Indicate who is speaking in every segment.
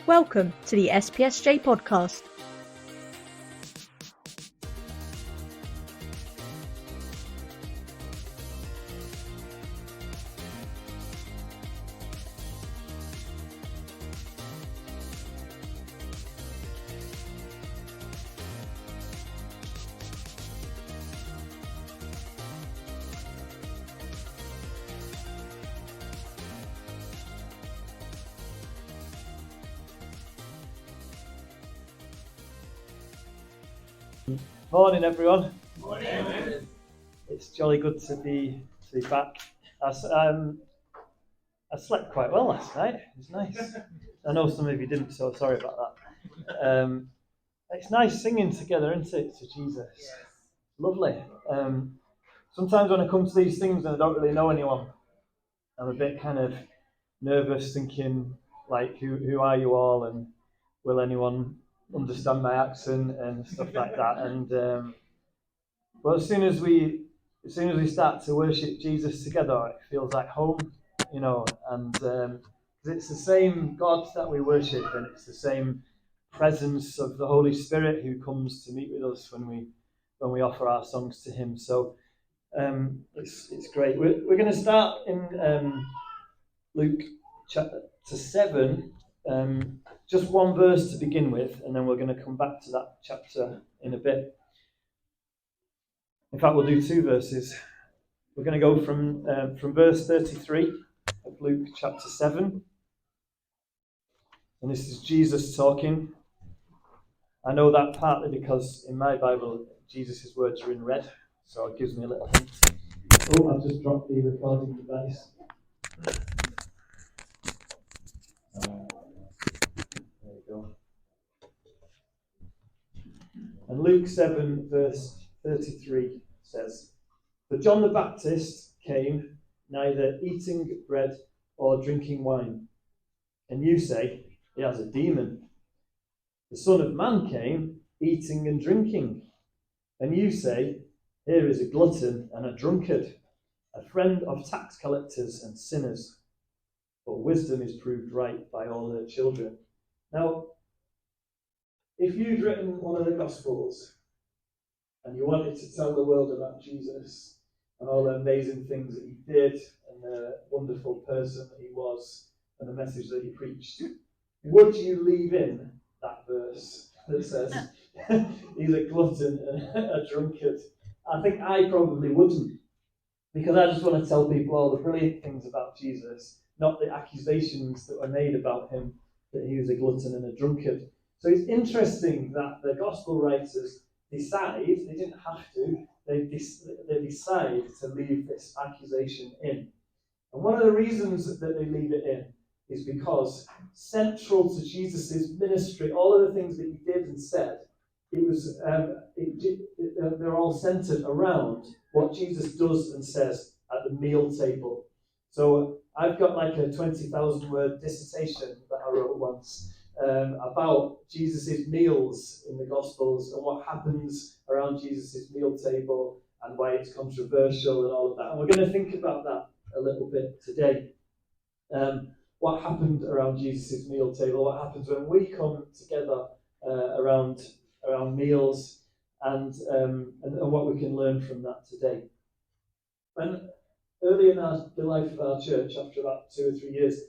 Speaker 1: Welcome to the SPSJ podcast.
Speaker 2: Morning, everyone.
Speaker 3: Morning.
Speaker 2: It's jolly good to be back. I slept quite well last night. It was nice. I know some of you didn't, so sorry about that. It's nice singing together, isn't it, to Jesus?
Speaker 3: Yes.
Speaker 2: Lovely. Sometimes when I come to these things and I don't really know anyone, I'm a bit kind of nervous, thinking like, who are you all, and will anyone understand my accent and stuff like that? And but as soon as we start to worship Jesus together, it feels like home, and 'cause it's the same God that we worship, and it's the same presence of the Holy Spirit who comes to meet with us when we offer our songs to Him. So it's great. We're going to start in Luke chapter 7, just one verse to begin with, and then we're going to come back to that chapter in a bit. In fact, we'll do two verses. We're going to go from verse 33 of Luke chapter 7. And this is Jesus talking. I know that partly because in my Bible, Jesus' words are in red, so it gives me a little hint. Oh, I've just dropped the recording device. There you go. And Luke 7, verse 33 says, "But John the Baptist came, neither eating bread or drinking wine. And you say, he has a demon. The Son of Man came, eating and drinking. And you say, here is a glutton and a drunkard, a friend of tax collectors and sinners. But wisdom is proved right by all her children." Now, if you'd written one of the Gospels and you wanted to tell the world about Jesus and all the amazing things that he did and the wonderful person that he was and the message that he preached, would you leave in that verse that says he's a glutton and a drunkard? I think I probably wouldn't, because I just want to tell people all the brilliant things about Jesus, not the accusations that were made about him that he was a glutton and a drunkard. So it's interesting that the gospel writers decide, they didn't have to, they decide to leave this accusation in. And one of the reasons that they leave it in is because central to Jesus' ministry, all of the things that he did and said, they're all centered around what Jesus does and says at the meal table. So I've got like a 20,000 word dissertation that I wrote once about Jesus' meals in the Gospels and what happens around Jesus' meal table and why it's controversial and all of that. And we're going to think about that a little bit today. What happened around Jesus' meal table, what happens when we come together around meals, and what we can learn from that today. And early in the life of our church, after about 2 or 3 years,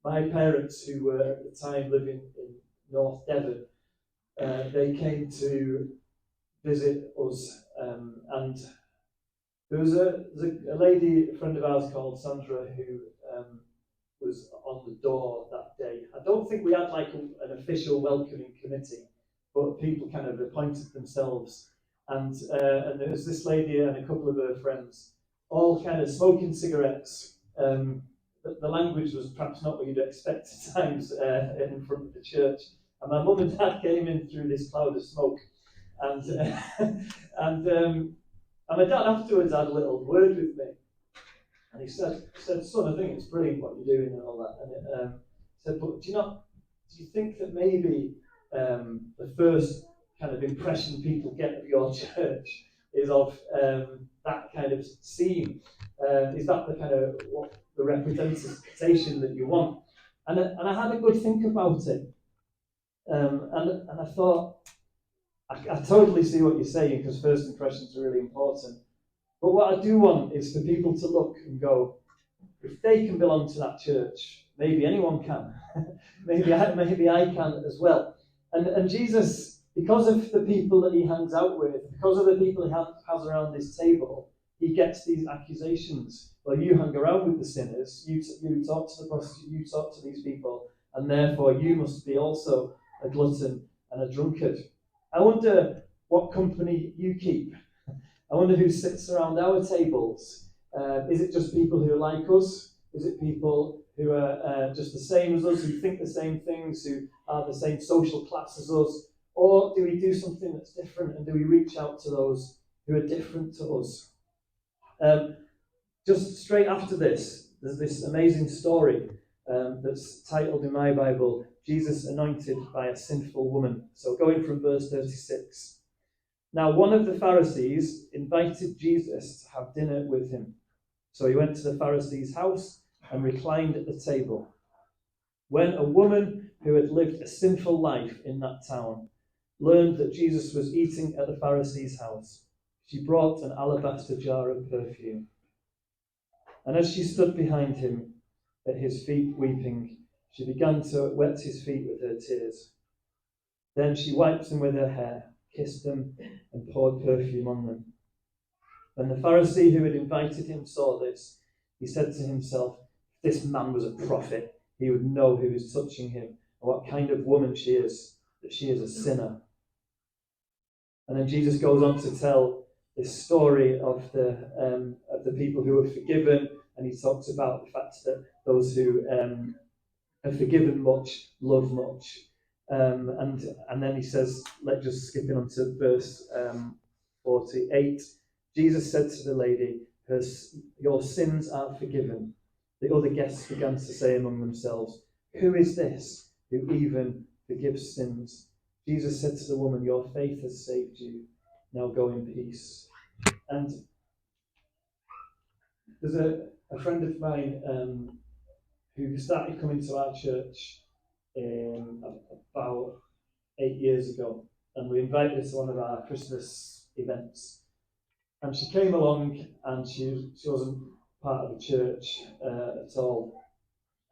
Speaker 2: my parents, who were at the time living in North Devon, they came to visit us, and there was a lady, a friend of ours called Sandra, who was on the door that day. I don't think we had like an official welcoming committee, but people kind of appointed themselves, and there was this lady and a couple of her friends, all kind of smoking cigarettes. The language was perhaps not what you'd expect at times in front of the church. And my mum and dad came in through this cloud of smoke, and my dad afterwards had a little word with me, and he said, "Son, I think it's brilliant what you're doing and all that." And he said, "But do you think that maybe the first kind of impression people get of your church is of that kind of scene? Is that the kind of the representation that you want?" And I had a good think about it. And I thought, I totally see what you're saying, because first impressions are really important. But what I do want is for people to look and go, if they can belong to that church, maybe anyone can. maybe I can as well. And Jesus, because of the people that he hangs out with, because of the people he has around this table, he gets these accusations. Well, you hang around with the sinners, you talk to the prostitute, you talk to these people, and therefore you must be also a glutton and a drunkard. I wonder what company you keep. I wonder who sits around our tables. Is it just people who are like us? Is it people who are just the same as us, who think the same things, who are the same social class as us? Or do we do something that's different, and do we reach out to those who are different to us? Just straight after this, there's this amazing story that's titled in my Bible, Jesus Anointed by a Sinful Woman. So going from verse 36. Now, one of the Pharisees invited Jesus to have dinner with him. So he went to the Pharisee's house and reclined at the table. When a woman who had lived a sinful life in that town learned that Jesus was eating at the Pharisee's house, she brought an alabaster jar of perfume. And as she stood behind him at his feet weeping, she began to wet his feet with her tears. Then she wiped them with her hair, kissed them, and poured perfume on them. When the Pharisee who had invited him saw this, he said to himself, if this man was a prophet, he would know who is touching him and what kind of woman she is, that she is a sinner. And then Jesus goes on to tell this story of the people who were forgiven, and he talks about the fact that those who are forgiven much love much. And then he says, let's just skipping on to verse 48. Jesus said to the lady, your sins are forgiven. The other guests began to say among themselves, who is this who even forgives sins? Jesus said to the woman, your faith has saved you. Now go in peace. And there's a friend of mine who started coming to our church about 8 years ago, and we invited her to one of our Christmas events. And she came along, and she wasn't part of the church at all.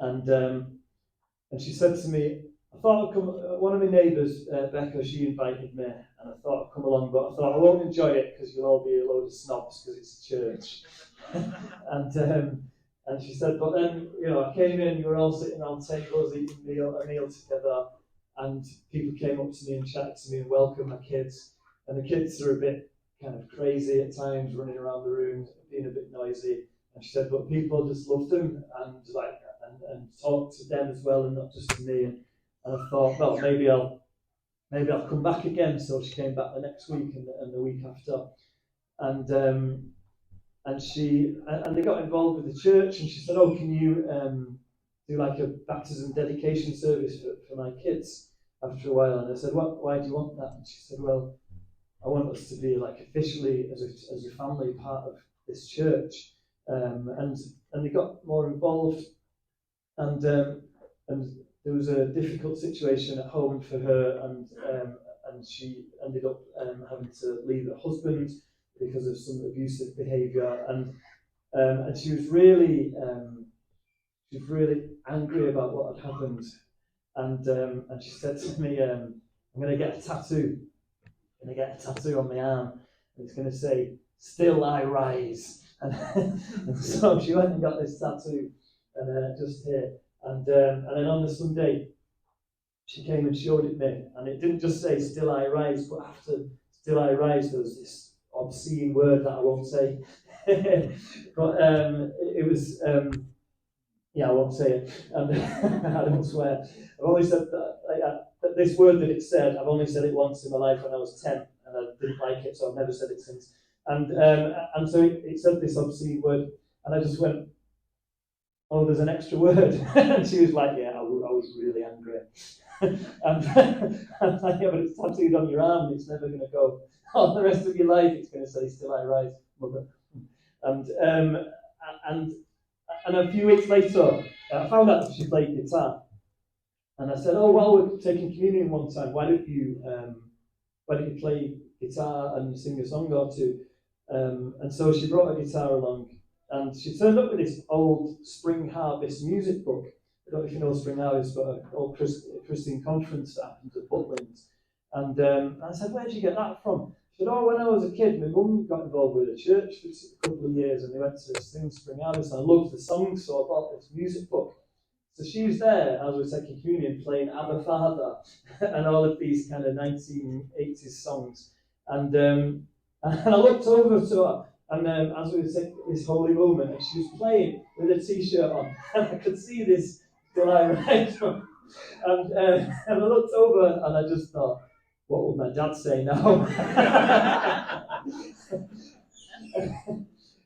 Speaker 2: And she said to me, I thought I'd come, one of my neighbours, Becca, she invited me, and I thought I'd come along, but I thought I won't enjoy it because you'll all be a load of snobs because it's a church. And she said, but then, I came in, you were all sitting around tables eating a meal together, and people came up to me and chatted to me and welcomed my kids. And the kids are a bit kind of crazy at times, running around the room, being a bit noisy. And she said, but people just loved them and talked to them as well, and not just to me. And I thought, well, maybe I'll come back again. So she came back the next week and the week after, and they got involved with the church. And she said, oh, can you do like a baptism dedication service for my kids after a while? And I said, why do you want that? And she said, well, I want us to be like officially as a family part of this church. And they got more involved, and there was a difficult situation at home for her, and she ended up having to leave her husband because of some abusive behaviour, and she was really angry about what had happened, and she said to me, I'm going to get a tattoo. I'm going to get a tattoo on my arm, and it's going to say, "Still I rise." And so she went and got this tattoo, and just here. And then on the Sunday, she came and showed it me, and it didn't just say "Still I rise," but after "Still I rise," there was this obscene word that I won't say. But it was, I won't say it. I don't swear. I've only said that this word that it said. I've only said it once in my life when I was 10, and I didn't like it, so I've never said it since. And so it said this obscene word, and I just went, oh, there's an extra word. And she was like, yeah, I was really angry. And I'm like, yeah, but it's tattooed on your arm, it's never going to go. On the rest of your life, it's going to say, "Still I rise, mother." And a few weeks later, I found out that she played guitar. And I said, oh, while we're taking communion one time, why don't you play guitar and sing a song or two? And so she brought a guitar along, and she turned up with this old Spring Harvest music book. I don't know if you know Spring Harvest, but an old Christian conference that happened at Butlins. And I said, where did you get that from? She said, oh, when I was a kid, my mum got involved with the church for a couple of years, and they went to this thing, Spring Harvest, and I loved the songs, so I bought this music book. So she was there as we were taking communion, playing Abba Father and all of these kind of 1980s songs. And and I looked over to her, and as we were taking this holy moment, and she was playing with a t-shirt on, and I could see this delight right from. And I looked over, and I just thought, what would my dad say now?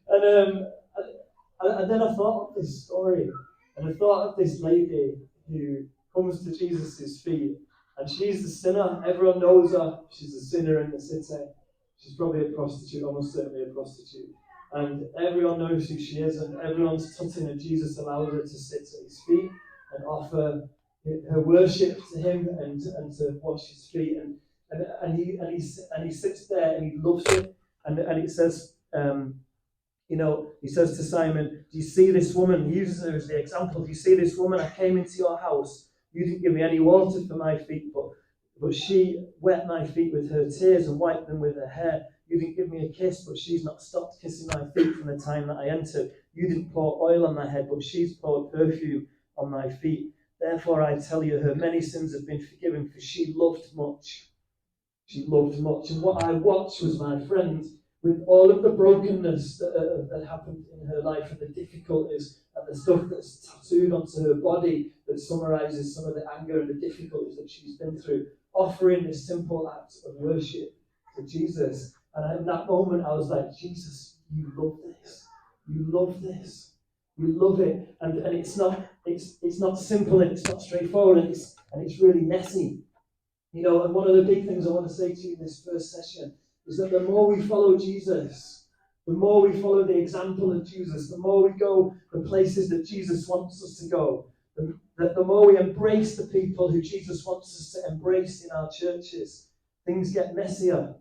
Speaker 2: And then I thought of this story, and I thought of this lady who comes to Jesus' feet, and she's the sinner. Everyone knows her. She's a sinner in the city. She's probably a prostitute, almost certainly a prostitute. And everyone knows who she is, and everyone's tutting, and Jesus allows her to sit at his feet and offer her worship to him and to wash his feet. And he sits there and he loves it. And it says, he says to Simon, do you see this woman? He uses her as the example. Do you see this woman? I came into your house. You didn't give me any water for my feet, but she wet my feet with her tears and wiped them with her hair. You didn't give me a kiss, but she's not stopped kissing my feet from the time that I entered. You didn't pour oil on my head, but she's poured perfume on my feet. Therefore, I tell you, her many sins have been forgiven, for she loved much. She loved much. And what I watched was my friend, with all of the brokenness that happened in her life and the difficulties and the stuff that's tattooed onto her body that summarizes some of the anger and the difficulties that she's been through, offering this simple act of worship to Jesus. And in that moment, I was like, Jesus, you love this. You love this. You love it. And it's not simple, and it's not straightforward, and it's really messy. And one of the big things I want to say to you in this first session is that the more we follow Jesus, the more we follow the example of Jesus, the more we go the places that Jesus wants us to go, the more we embrace the people who Jesus wants us to embrace in our churches, things get messier.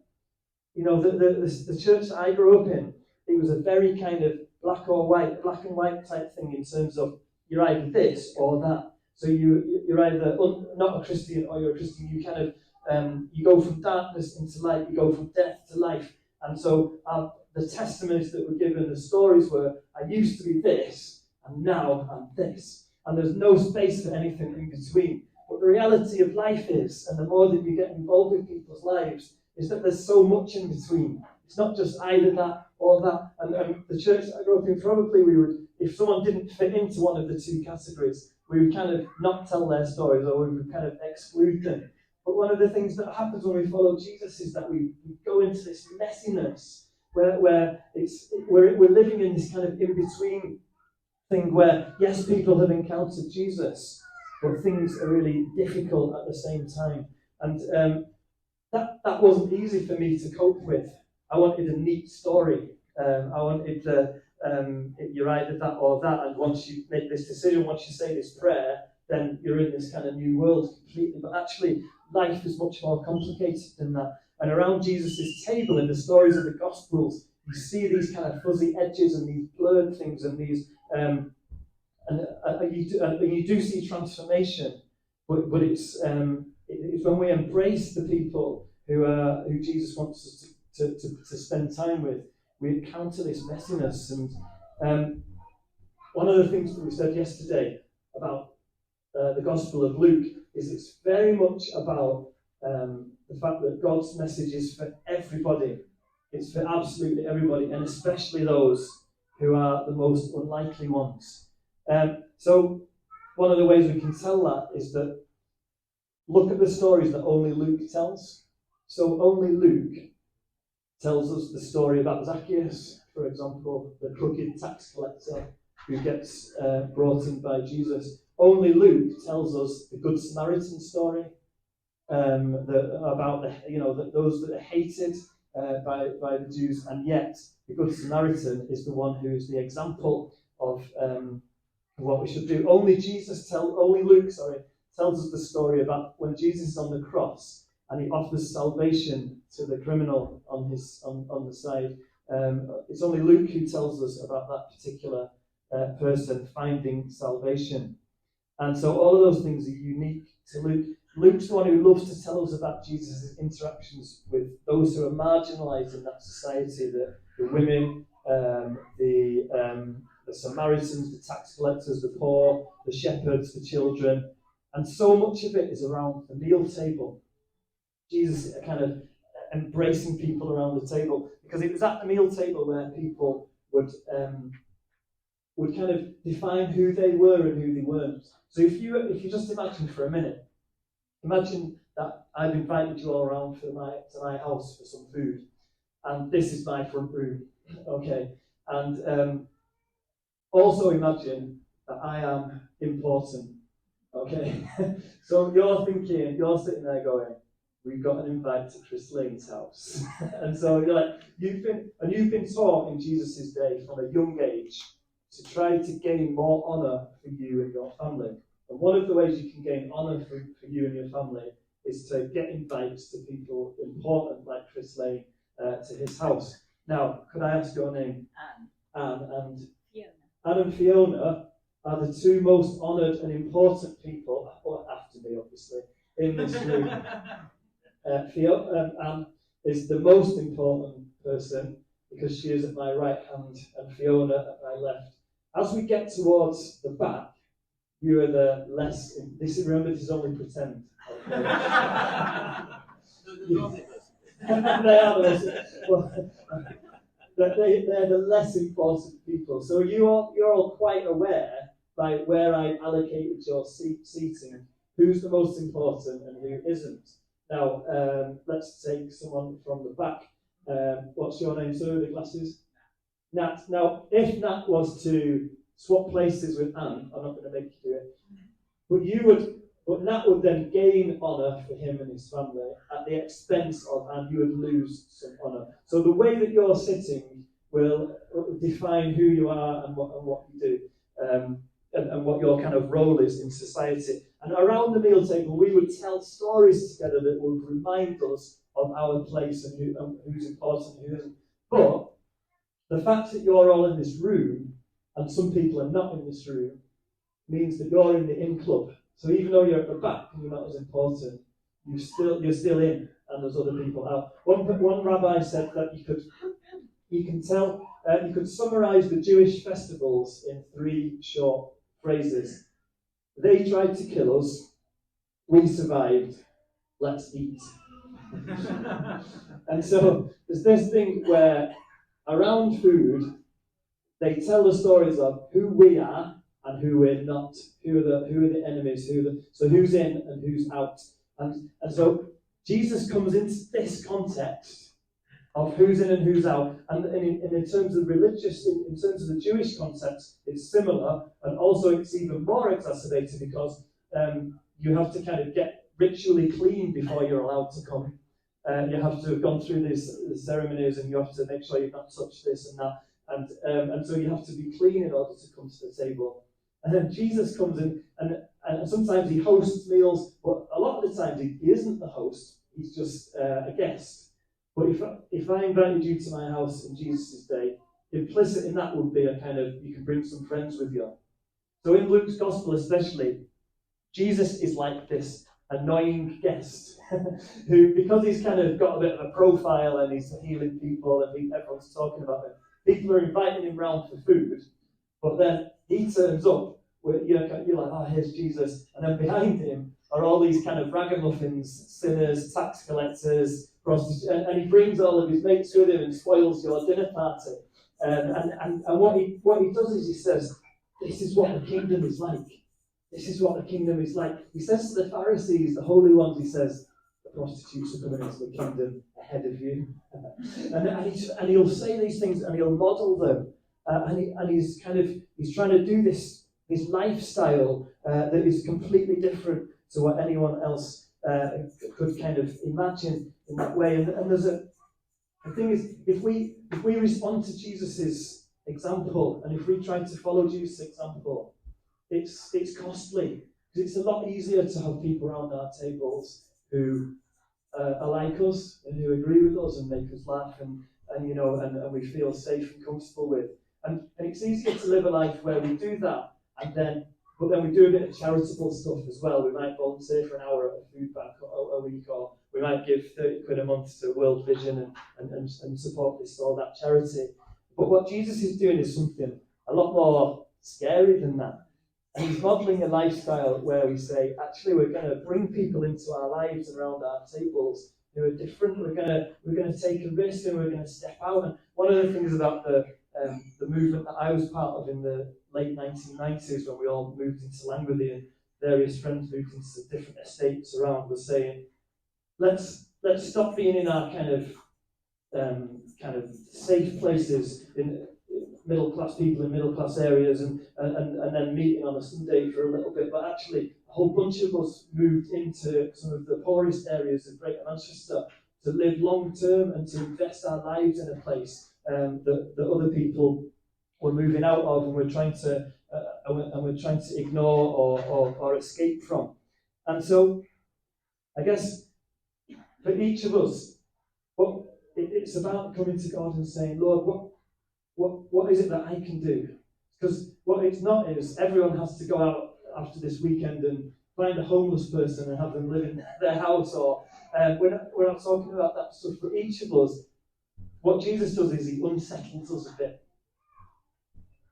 Speaker 2: The church that I grew up in, it was a very kind of black and white type thing in terms of you're either this or that. So you're either not a Christian or you're a Christian. You kind of you go from darkness into light. You go from death to life. And so the testimonies that were given, the stories were, I used to be this, and now I'm this. And there's no space for anything in between. But the reality of life is, and the more that you get involved with people's lives, is that there's so much in between. It's not just either that or that. And the church that I grew up in, probably we would, if someone didn't fit into one of the two categories, we would kind of not tell their stories, or we would kind of exclude them. But one of the things that happens when we follow Jesus is that we go into this messiness where we're living in this kind of in-between thing where, yes, people have encountered Jesus, but things are really difficult at the same time. And that wasn't easy for me to cope with. I wanted a neat story. I wanted you're either that or that, and once you make this decision, once you say this prayer, then you're in this kind of new world completely. But actually, life is much more complicated than that. And around Jesus' table in the stories of the Gospels, you see these kind of fuzzy edges and these blurred things and these, and you do see transformation. But it's when we embrace the people who Jesus wants us to spend time with, we encounter this messiness. And one of the things that we said yesterday about the Gospel of Luke is it's very much about the fact that God's message is for everybody. It's for absolutely everybody, and especially those who are the most unlikely ones. So one of the ways we can tell that is that look at the stories that only Luke tells. So only Luke tells us the story about Zacchaeus, for example, the crooked tax collector who gets brought in by Jesus. Only Luke tells us the Good Samaritan story, about those that are hated by the Jews, and yet the Good Samaritan is the one who is the example of what we should do. Only Luke tells us the story about when Jesus is on the cross and he offers salvation to the criminal on the side. It's only Luke who tells us about that particular person finding salvation. And so all of those things are unique to Luke. Luke's the one who loves to tell us about Jesus' interactions with those who are marginalised in that society, the women, the Samaritans, the tax collectors, the poor, the shepherds, the children. And so much of it is around the meal table. Jesus kind of embracing people around the table, because it was at the meal table where people would kind of define who they were and who they weren't. So if you just imagine for a minute, imagine that I've invited you all around to my house for some food, and this is my front room, okay? And also imagine that I am important, okay? So you're sitting there going, we've got an invite to Chris Lane's house. And so you're like, you've been taught in Jesus' day from a young age to try to gain more honour for you and your family. And one of the ways you can gain honour for you and your family is to get invites to people important like Chris Lane to his house. Now, could I ask your name? Anne and Fiona. Anne and Fiona are the two most honoured and important people, well, after me obviously, in this room. Anne is the most important person because she is at my right hand and Fiona at my left. As we get towards the back, you are the less. Remember, this is only pretend. Okay? They are they're the less important people. So you're all quite aware by where I allocated your seating, who's the most important and who isn't. Now, let's take someone from the back. What's your name, sir, with the glasses? Nat. Now, if Nat was to swap places with Anne, I'm not going to make you do it, but Nat would then gain honour for him and his family at the expense of Anne. You would lose some honour. So the way that you're sitting will define who you are and what you do, and what your kind of role is in society. And around the meal table, we would tell stories together that would remind us of our place and who's important and who isn't. But the fact that you're all in this room, and some people are not in this room, means that you're in the in club. So even though you're at the back and you're not as important, you're still in, and there's other people out. One rabbi said that you could summarize the Jewish festivals in 3 short phrases. They tried to kill us, we survived, let's eat. And so there's this thing where around food, they tell the stories of who we are and who we're not, who are the enemies, so who's in and who's out. And so Jesus comes into this context of who's in and who's out. And in terms of religious, in terms of the Jewish context, it's similar, and also it's even more exacerbated because you have to kind of get ritually clean before you're allowed to come. You have to have gone through these ceremonies, and you have to make sure you've not touched this and that. And so you have to be clean in order to come to the table. And then Jesus comes in, and sometimes he hosts meals, but a lot of the times he isn't the host, he's just a guest. But if I invited you to my house in Jesus' day, implicit in that would be a kind of, you can bring some friends with you. So in Luke's gospel especially, Jesus is like this annoying guest who, because he's kind of got a bit of a profile and he's healing people and everyone's talking about him, people are inviting him round for food, but then he turns up where you're like, oh, here's Jesus, and then behind him are all these kind of ragamuffins, sinners, tax collectors, prostitutes, and he brings all of his mates with him and spoils your dinner party. And what he does is he says, this is what the kingdom is like. This is what the kingdom is like. He says to the Pharisees, the holy ones, he says, the prostitutes are coming into the kingdom ahead of you. And he'll say these things and he'll model them. He's trying to do this lifestyle that is completely different to what anyone else could kind of imagine in that way. And there's the thing is, if we respond to Jesus's example, and if we try to follow Jesus' example, it's costly, It's a lot easier to have people around our tables who are like us and who agree with us and make us laugh and we feel safe and comfortable with. And it's easier to live a life where we do that but then we do a bit of charitable stuff as well. We might volunteer for an hour at a food bank a week, or we might give 30 quid a month to World Vision and support this or that charity. But what Jesus is doing is something a lot more scary than that. And he's modelling a lifestyle where we say, actually, we're going to bring people into our lives and around our tables who are different. We're going to take a risk and we're going to step out. And one of the things about the movement that I was part of in the late 1990s, when we all moved into Langworthy and various friends moved into different estates around, was saying, let's stop being in our kind of safe places in middle class people in middle class areas and then meeting on a Sunday for a little bit, but actually a whole bunch of us moved into some of the poorest areas of Greater Manchester to live long term and to invest our lives in a place that other people were moving out of and we're trying to ignore or escape from. And so I guess for each of us, it's about coming to God and saying, Lord, what is it that I can do? Because what it's not is everyone has to go out after this weekend and find a homeless person and have them live in their house, or we're not talking about that stuff. For each of us, what Jesus does is he unsettles us a bit.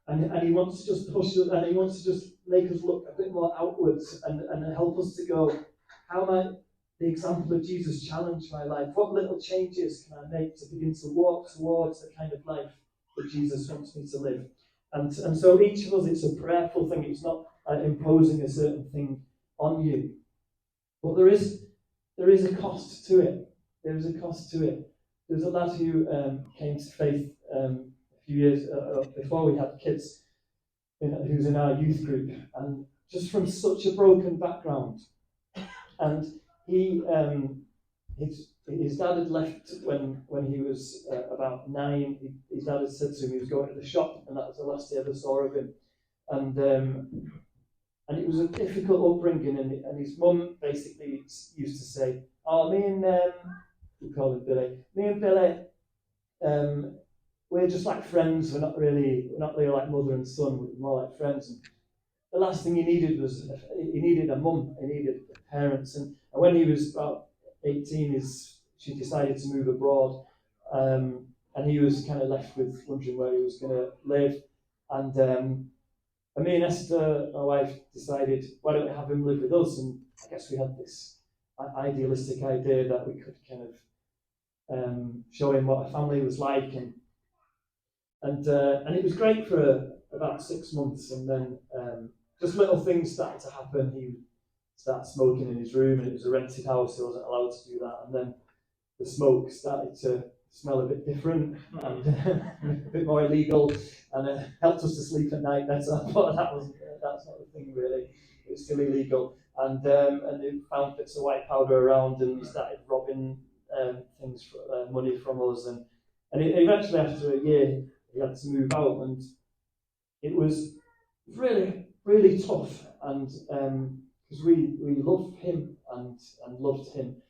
Speaker 2: And he wants to just push us, and he wants to just make us look a bit more outwards and help us to go, how might the example of Jesus challenge my life? What little changes can I make to begin to walk towards the kind of life that Jesus wants me to live? And so each of us, it's a prayerful thing. It's not imposing a certain thing on you. But there is a cost to it. There is a cost to it. There's a lad who came to faith a few years before we had kids, who's in our youth group, and just from such a broken background. And his dad had left when he was about 9. His dad had said to him he was going to the shop, and that was the last he ever saw of him. And it was a difficult upbringing, and his mum basically used to say, "Oh, we call him Billy. Me and Billy, we're just like friends. We're not really like mother and son. We're more like friends." And the last thing he needed a mum. He needed parents. And when he was about 18, she decided to move abroad, and he was kind of left with wondering where he was going to live. And me and Esther, my wife, decided, why don't we have him live with us? And I guess we had this idealistic idea that we could kind of show him what a family was like, and it was great for about 6 months, and then just little things started to happen. He started smoking in his room, and it was a rented house, he wasn't allowed to do that, and then the smoke started to smell a bit different and a bit more illegal, and it helped us to sleep at night better, but that's not the thing really. It was still illegal, and they found bits of white powder around, and he started robbing things for money from us, and eventually after a year he had to move out, and it was really, really tough, and because we loved him and loved him,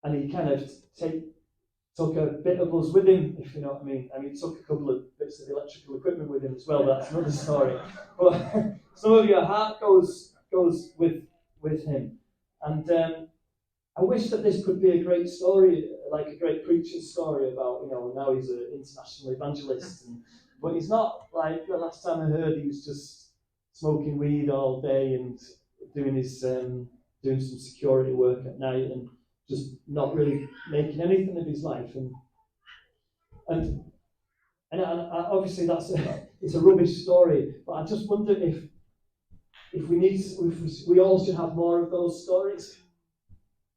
Speaker 2: and he kind of took a bit of us with him, if you know what I mean. I mean, he took a couple of bits of electrical equipment with him as well. That's another story. But some of your heart goes with him, and I wish that this could be a great story, like a great preacher's story about, now he's an international evangelist. But he's not. Like the last time I heard, he was just smoking weed all day and doing some security work at night and just not really making anything of his life. And obviously it's a rubbish story. But I just wonder if we all should have more of those stories.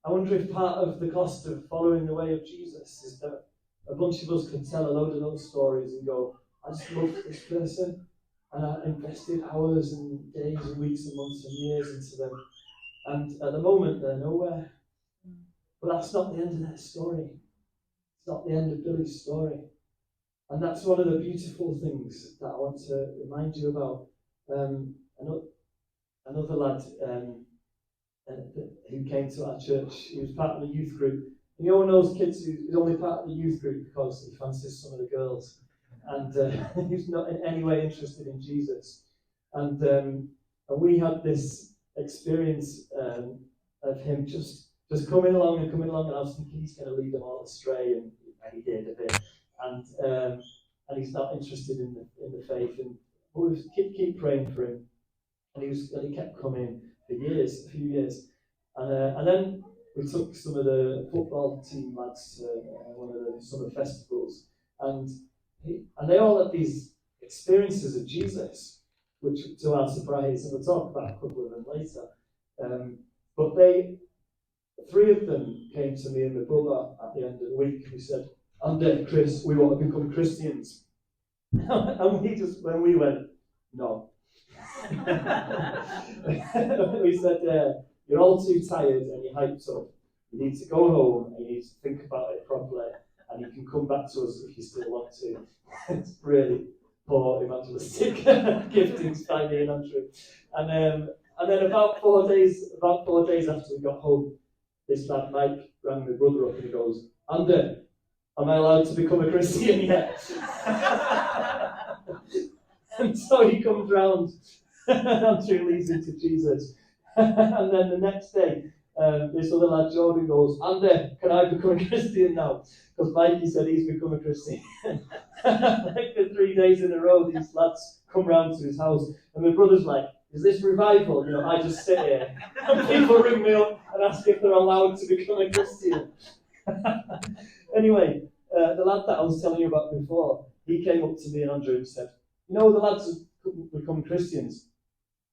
Speaker 2: I wonder if part of the cost of following the way of Jesus is that a bunch of us can tell a load of those stories and go, I just loved this person, and I invested hours and days and weeks and months and years into them, and at the moment they're nowhere. But that's not the end of their story. It's not the end of Billy's story. And that's one of the beautiful things that I want to remind you about. another lad who came to our church. He was part of the youth group. And you all know those kids who's only part of the youth group because he fancies some of the girls. And he's not in any way interested in Jesus. And we had this experience of him just coming along, and I was thinking he's going to lead them all astray, and he did a bit. And he's not interested in the faith. And we keep praying for him. And he kept coming for years, a few years. And then we took some of the football team lads to one of the summer festivals, and they all had these experiences of Jesus, which, to our surprise, and we'll talk about a couple of them later. But three of them came to me and my brother at the end of the week. We said, "Andy, Chris, we want to become Christians." And when we went, no. We said, "You're all too tired and you're hyped up. You need to go home and you need to think about it properly, and you can come back to us if you still want to." It's really poor evangelistic giftings by me and Andrew. And then about 4 days after we got home, this lad Mike rang my brother up and he goes, "Andy, am I allowed to become a Christian yet?" And so he comes round and Andrew leads him to Jesus. And then the next day, this other lad Jordan goes, "Andy, can I become a Christian now?" Because Mikey said he's become a Christian. Like for 3 days in a row, these lads come round to his house, and my brother's like, "Is this revival?" I just sit here, and people ring me up and ask if they're allowed to become a Christian. Anyway, the lad that I was telling you about before, he came up to me and Andrew and said, "The lads have become Christians.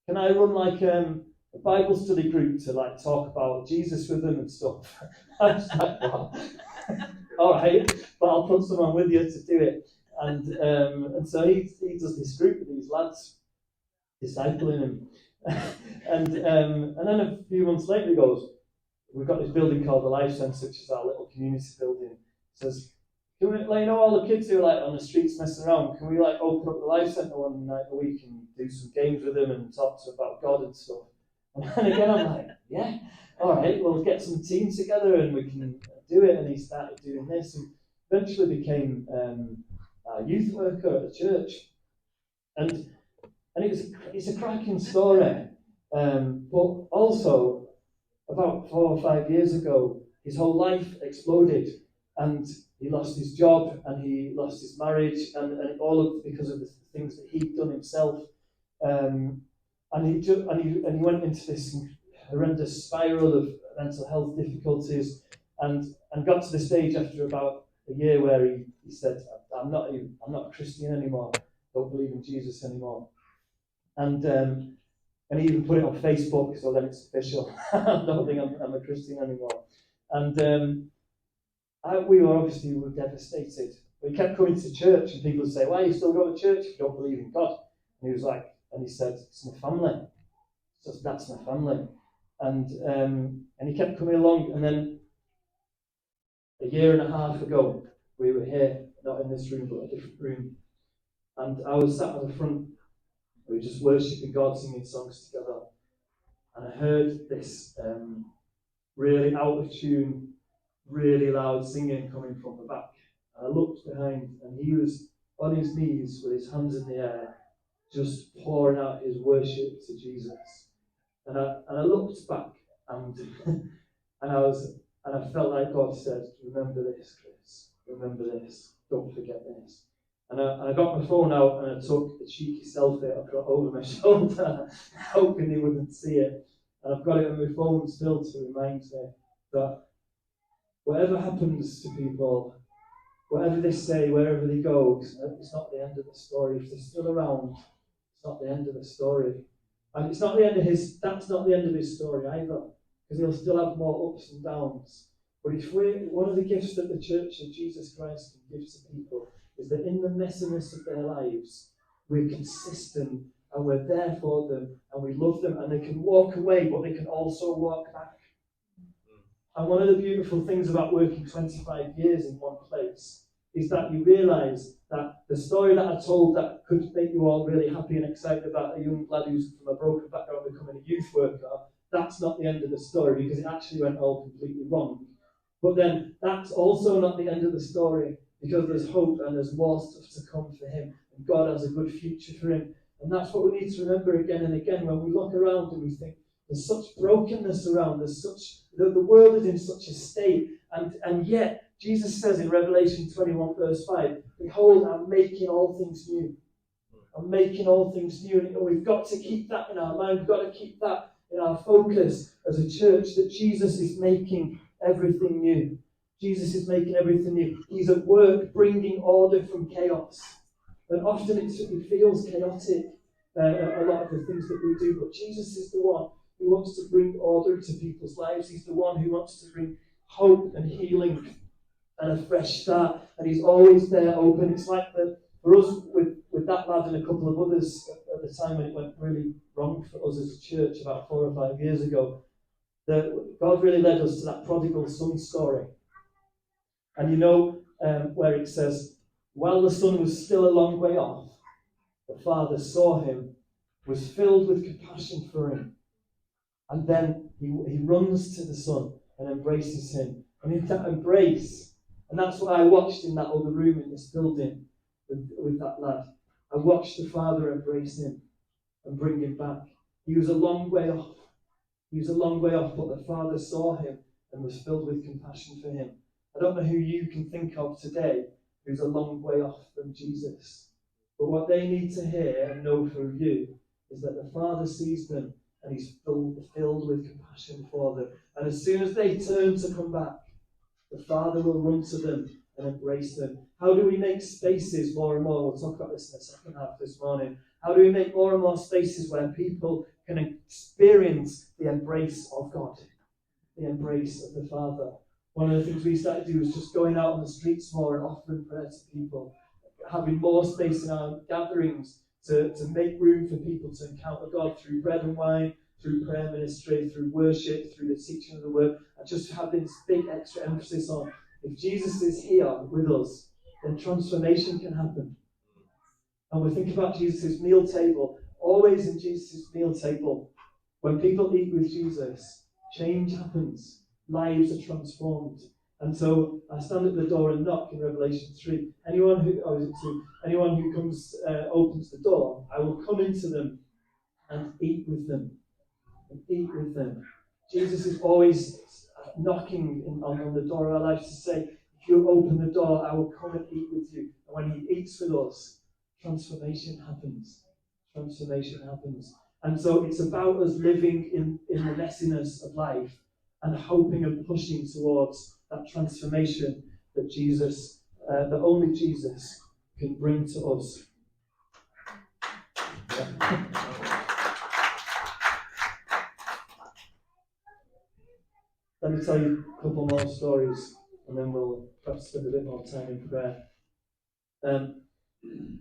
Speaker 2: Can I run like a Bible study group to like talk about Jesus with them and stuff?" I was like, "Wow, all right, but I'll put someone with you to do it." And so he does this group with these lads, discipling him. And then a few months later he goes, "We've got this building called the Life Centre, which is our little community building." He says, "Can we, all the kids who are like on the streets messing around, can we like open up the Life Centre one night a week and do some games with them and talk to them about God and stuff?" And again I'm like, "Yeah, all right, we'll get some teams together and we can do it." And he started doing this and eventually became a youth worker at the church. And it's a cracking story. But also, about 4 or 5 years ago, his whole life exploded, and he lost his job, and he lost his marriage, and all of because of the things that he'd done himself. And he went into this horrendous spiral of mental health difficulties, and got to the stage after about a year where he said, I'm not a Christian anymore. Don't believe in Jesus anymore." And he even put it on Facebook, so then it's official. I don't think I'm a Christian anymore. And we were devastated. We kept coming to church, and people would say, "Why you still go to church if you don't believe in God?" And he said, "It's my family. So that's my family." And he kept coming along, and then a year and a half ago, we were here, not in this room, but a different room. And I was sat at the front. We were just worshipping God, singing songs together. And I heard this really out of tune, really loud singing coming from the back. And I looked behind, and he was on his knees with his hands in the air, just pouring out his worship to Jesus. And I looked back, and I felt like God said, "Remember this, Chris. Remember this. Don't forget this." And I got my phone out and I took a cheeky selfie over my shoulder, hoping he wouldn't see it. And I've got it on my phone still to remind me that whatever happens to people, whatever they say, wherever they go, it's not the end of the story. If they're still around, it's not the end of the story. And it's not the end of that's not the end of his story either, because he'll still have more ups and downs. But one of the gifts that the Church of Jesus Christ can give to people is that in the messiness of their lives, we're consistent and we're there for them and we love them, and they can walk away, but they can also walk back. And one of the beautiful things about working 25 years in one place is that you realise that the story that I told that could make you all really happy and excited about a young lad who's from a broken background becoming a youth worker, that's not the end of the story, because it actually went all completely wrong. But then that's also not the end of the story, because there's hope and there's more stuff to come for him, and God has a good future for him. And that's what we need to remember again and again when we look around and we think there's such brokenness around, the world is in such a state, and yet Jesus says in Revelation 21 verse 5, behold, I'm making all things new. I'm making all things new. And we've got to keep that in our mind. We've got to keep that in our focus as a church, that Jesus is making everything new. Jesus is making everything new. He's at work bringing order from chaos. And often it feels chaotic, a lot of the things that we do, but Jesus is the one who wants to bring order to people's lives. He's the one who wants to bring hope and healing and a fresh start, and he's always there open. It's like for us with that lad and a couple of others at the time when it went really wrong for us as a church about 4 or 5 years ago, that God really led us to that prodigal son story. And you know where it says, while the son was still a long way off, the father saw him, was filled with compassion for him, and then he runs to the son and embraces him. And in that embrace, and that's what I watched in that other room in this building with that lad. I watched the father embrace him and bring him back. He was a long way off. He was a long way off, but the father saw him and was filled with compassion for him. I don't know who you can think of today who's a long way off from Jesus. But what they need to hear and know from you is that the Father sees them and he's filled with compassion for them. And as soon as they turn to come back, the Father will run to them and embrace them. How do we make spaces more and more? We'll talk about this in the second half this morning. How do we make more and more spaces where people can experience the embrace of God, the embrace of the Father? One of the things we started to do was just going out on the streets more and offering prayer to people, having more space in our gatherings to make room for people to encounter God through bread and wine, through prayer ministry, through worship, through the teaching of the word, and just having this big extra emphasis on, if Jesus is here with us, then transformation can happen. And we think about Jesus' meal table. Always in Jesus' meal table, when people eat with Jesus, change happens. Lives are transformed. And so I stand at the door and knock in Revelation 3. Anyone who comes, opens the door, I will come into them and eat with them. And eat with them. Jesus is always knocking on the door of our lives to say, if you open the door, I will come and eat with you. And when he eats with us, transformation happens. Transformation happens. And so it's about us living in the messiness of life and hoping and pushing towards that transformation that Jesus, that only Jesus can bring to us. Yeah. Let me tell you a couple more stories, and then we'll perhaps spend a bit more time in prayer. You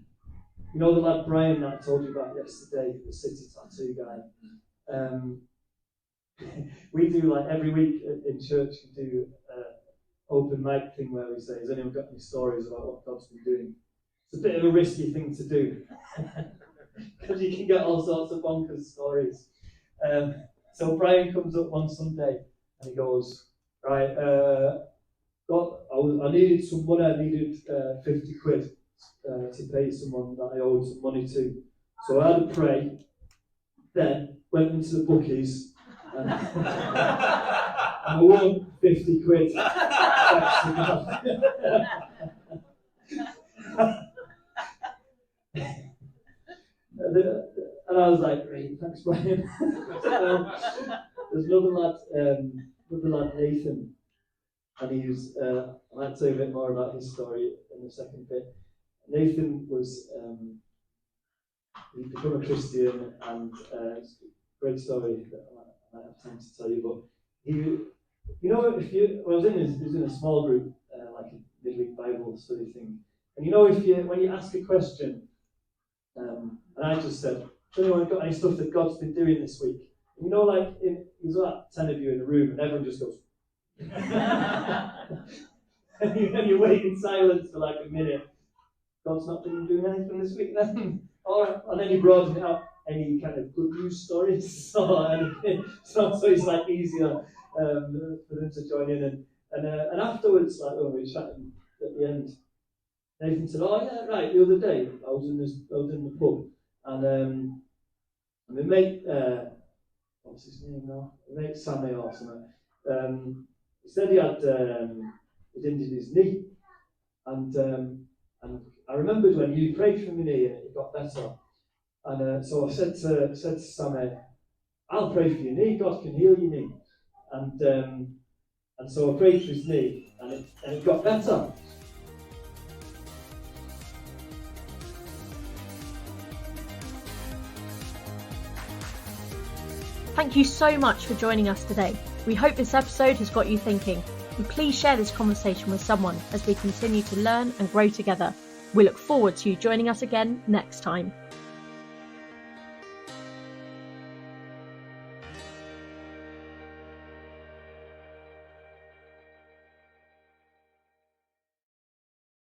Speaker 2: know the lad Brian that I told you about yesterday, the city tattoo guy? We do, like every week in church, we do an open mic thing where we say, has anyone got any stories about what God's been doing? It's a bit of a risky thing to do, because you can get all sorts of bonkers stories. So Brian comes up one Sunday, and he goes, right, I needed some money, I needed 50 quid to pay someone that I owed some money to. So I had to pray, then went into the bookies, and I won 50 quid. And I was like, great, thanks Brian. There's another lad, Nathan, and he's, I'd like to say a bit more about his story in the second bit. Nathan was, he'd become a Christian, and it's a great story that I might have time to tell you, but he, when I was he was in a small group, like a midweek Bible study thing, and when you ask a question, and I just said, has anyone got any stuff that God's been doing this week? And there's about 10 of you in the room, and everyone just goes, and you wait in silence for like a minute. God's not been doing anything this week then. All right. And then you broaden it out. Any kind of good news stories or anything. So it's like easier for them to join in. And afterwards, like when we were chatting at the end, Nathan said, "Oh yeah, right. The other day I was in the pub, and my mate, what's his name now? My mate Sammy or something. He said he'd injured his knee, and I remembered when you prayed for my knee and it got better. And so I said to Sammy, I'll pray for your knee. God can heal your knee. And so I prayed for his knee, and it got better."
Speaker 1: Thank you so much for joining us today. We hope this episode has got you thinking. And please share this conversation with someone as we continue to learn and grow together. We look forward to you joining us again next time.